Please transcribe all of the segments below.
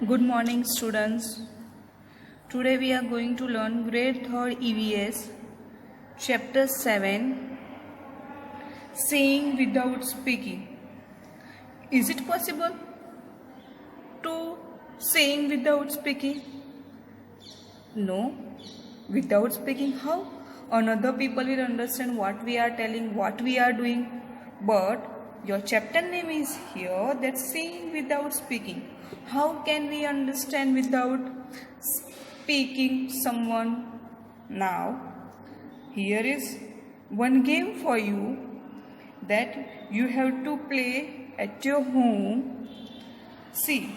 Good morning, students. Today we are going to learn grade 3rd EVS, chapter 7, saying without speaking. Is it possible to saying without speaking? No. Without speaking, how? Another people will understand what we are telling, what we are doing. But your chapter name is here, that's saying without speaking. How can we understand without speaking someone? Now, here is one game for you that you have to play at your home. See,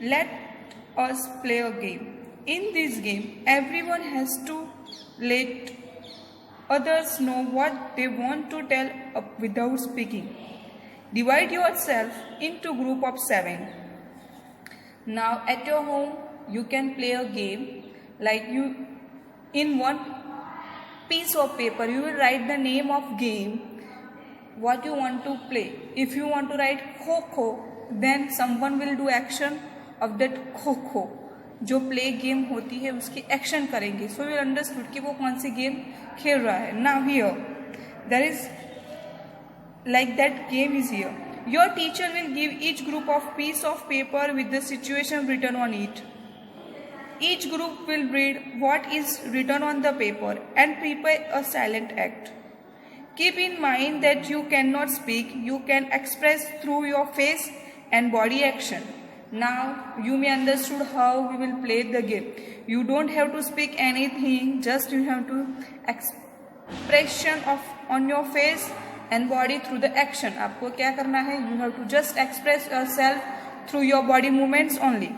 let us play a game. In this game, everyone has to let others know what they want to tell without speaking. Divide yourself into group of 7. Now at your home, you can play a game like you in one piece of paper you will write the name of game what you want to play. If you want to write kho, then someone will do action of that kho. जो play game होती है उसकी action करेंगे. So you understood कि वो कौन सी game खेल रहा है. Now here there is like that game is here. Your teacher will give each group of piece of paper with the situation written on it. Each group will read what is written on the paper and prepare a silent act. Keep in mind that you cannot speak, you can express through your face and body action. Now you may understood how we will play the game. You don't have to speak anything, just you have to expression of on your face and body through the action. आपको क्या करना है? You have to just express yourself through your body movements only.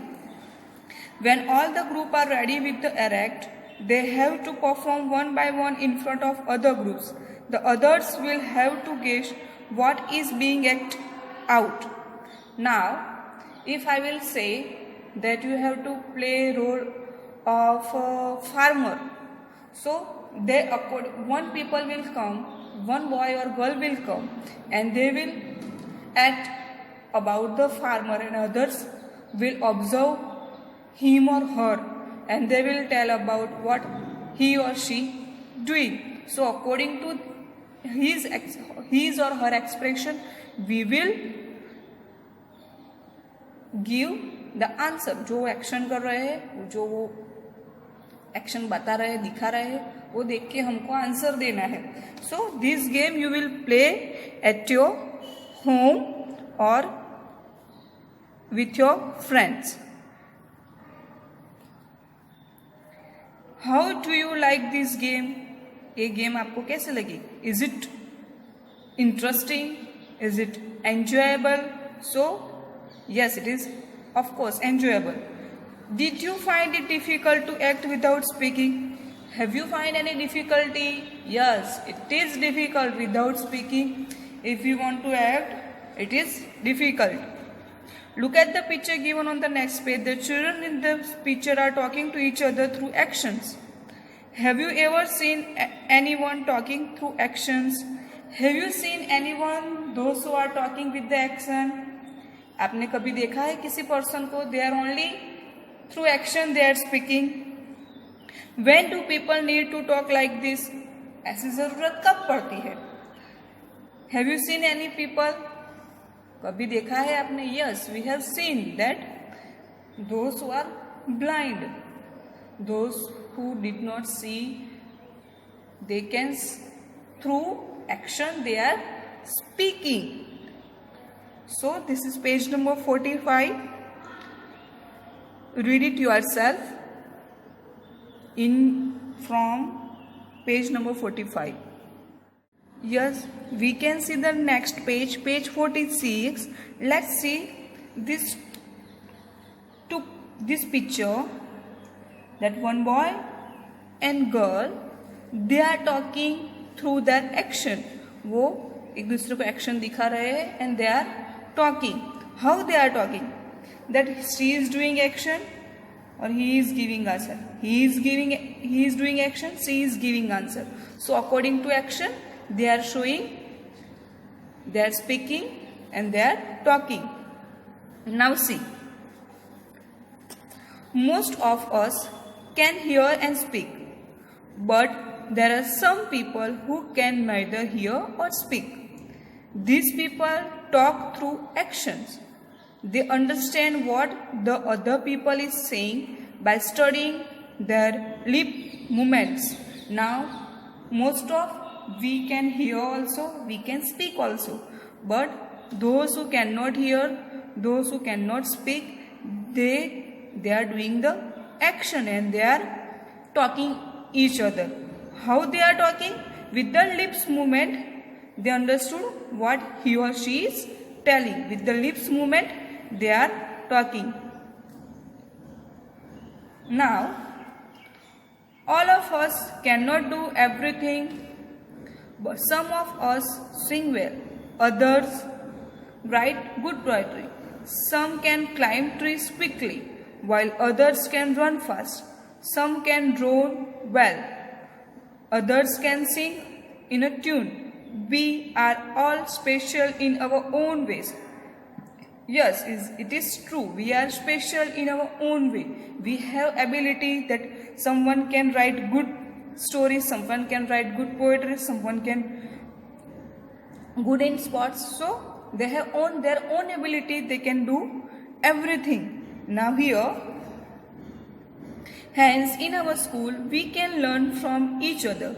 When all the group are ready with the act, they have to perform one by one in front of other groups. The others will have to guess what is being acted out. Now, if I will say that you have to play role of a farmer, so one people will come. One boy or girl will come and they will act about the farmer and others will observe him or her and they will tell about what he or she doing. So according to his or her expression, we will give the answer. जो action कर रहे हैं, जो वो action बता रहे हैं, दिखा रहे हैं, वो देख के हमको आंसर देना है. So this game you will play at your home और with your friends. How do you like this game? ये गेम आपको कैसे लगी? Is it interesting? Is it enjoyable? So yes, it is of course enjoyable. Did you find it difficult to act without speaking? Have you find any difficulty? Yes, it is difficult without speaking. If you want to act, it is difficult. Look at the picture given on the next page. The children in the picture are talking to each other through actions. Have you ever seen anyone talking through actions? Have you seen anyone those who are talking with the action? आपने कभी देखा है किसी person को? They are only through action they are speaking. When do people need to talk like this? ऐसी जरूरत कब पड़ती है? Have you seen any people? कभी देखा है आपने? Yes, we have seen that those who are blind, those who did not see, they can through action they are speaking. So this is page number 45. Read it yourself from page number 45. Yes, we can see the next page, page 46. Let's see this picture. That one boy and girl, they are talking through their action. वो एक दूसरे को action दिखा रहे हैं and they are talking. How they are talking? That she is doing action or he is giving answer. He is doing action, she is giving answer. So according to action, they are showing, they are speaking and they are talking. Now see, most of us can hear and speak, but there are some people who can neither hear or speak. These people talk through actions. They understand what the other people is saying by studying their lip movements. Now, most of we can hear also, we can speak also, but those who cannot hear, those who cannot speak, they are doing the action and they are talking each other. How they are talking? With the lips movement, they understood what he or she is telling. With the lips movement, they are talking. Now, all of us cannot do everything, but some of us sing well, others write good poetry. Some can climb trees quickly, while others can run fast. Some can draw well, others can sing in a tune. We are all special in our own ways. Yes, it is true. We are special in our own way. We have ability that someone can write good stories, someone can write good poetry, someone can good in sports. So they have their own ability. They can do everything. Now here, hence in our school we can learn from each other.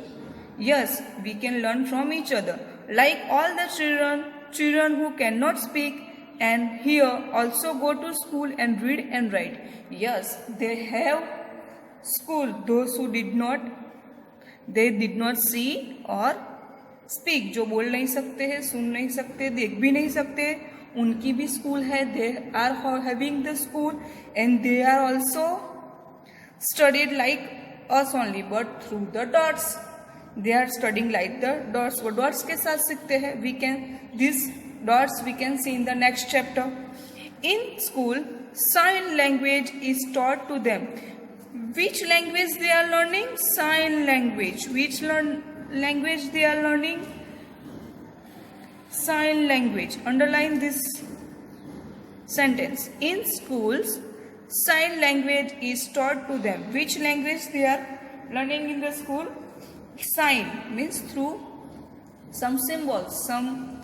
Yes, we can learn from each other. Like all the children who cannot speak and hear also go to school and read and write. Yes, they have school. Those who did not see or speak, जो बोल नहीं सकते हैं, सुन नहीं सकते, देख भी नहीं सकते, उनकी भी स्कूल है. They are having the school and they are also studied like us only, but through the dots. They are studying like the dots. वो dots के साथ सीखते हैं. These dots we can see in the next chapter. In school, sign language is taught to them. Which language they are learning? Sign language. Which language they are learning? Sign language. Underline this sentence. In schools, sign language is taught to them. Which language they are learning in the school? Sign means through some symbols. Some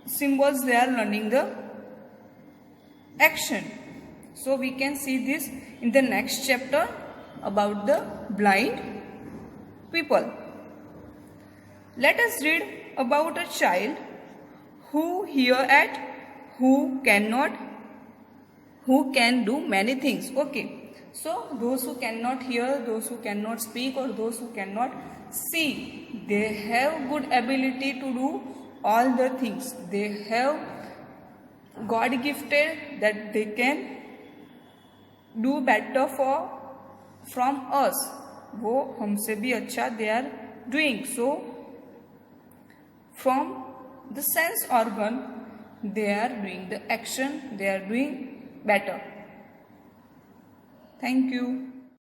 symbols they are learning the action. So we can see this in the next chapter about the blind people. Let us read about a child who who can do many things. Okay. So those who cannot hear, those who cannot speak, or those who cannot see, they have good ability to do all the things. They have God gifted that they can do better from us. वो हमसे भी अच्छा they are doing. So from the sense organ they are doing the action, they are doing better. Thank you.